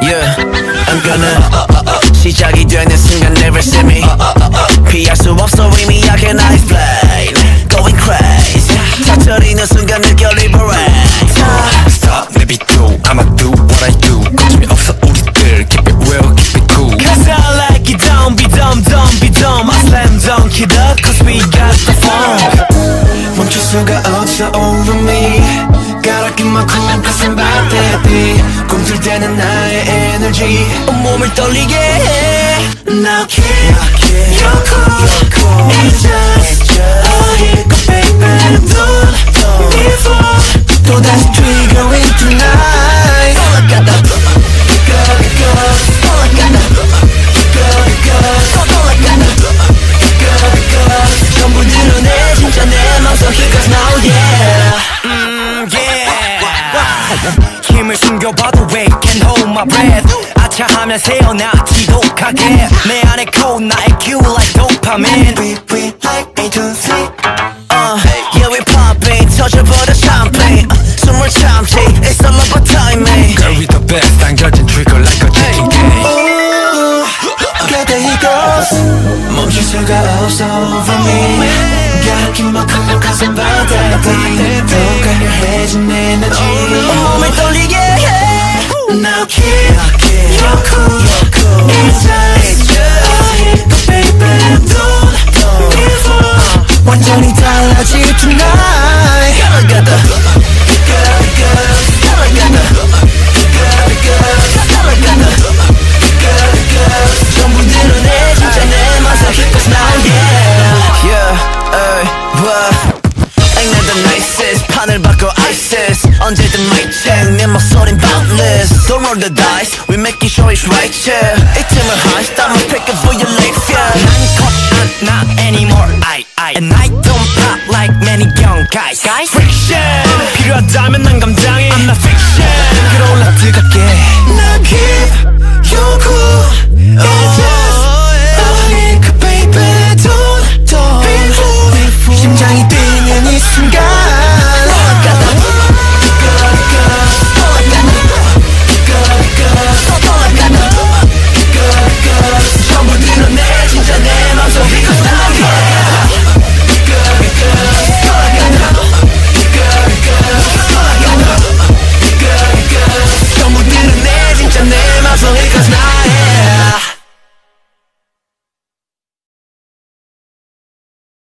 Yeah, I'm gonna 시작이 되는 순간 never see me 피할 수 없어 의미하게 nice play Going crazy 터뜨리는 순간 느껴 liberate Stop, 내비도 I'ma do what I do 거침이 없어 우리들 Keep it real, keep it cool Cause I like it, don't be dumb, don't be dumb I slam dunk it up cause we got the funk 멈출 수가 없어 over me Gotta keep my cool cause I'm about that beat 꿈틀 때는 나의 energy 온몸을 떨리게 해 Now kid, you're cool It's just a hiccup baby Don't before 또다시 triggering tonight All I got the go All I got the go All I got the go 전부 드러내 진짜 내 맘속 hiccups now yeah 힘을 숨겨봐도 wait can't hold my breath 아차하면 새어나 지독하게 내 안에 cold 나의 cue like dopamine We like 1, 2, 3 Yeah we popping 터져버려 champagne 숨을 참지 It's all about timing Girl we the best 당겨진 trigger like a chicken game Get the hiccups 멈출 수가 없어 over me Gotta keep my cool cause I'm about that beat 더 강렬해진 에너지 온몸을 떨리게 해 Now kid, you're cool It's just a hiccup baby Don't before 완전히 달라질 tonight Gotta get the Gotta get the 전부 드러내 진짜 내 맘속 hiccups now yeah Yeah, ain't that the nicest 판을 바꿔 ISIS 언제든 mic check 내 목소린 boundless Don't roll the dice we making sure it's right yeah 이 틈을 high I'ma pick it for your life yeah 난 caught not anymore And I don't pop like many young guys Friction 필요하다면 난 감당해 I'm not fiction 끌어올라 뜨겁게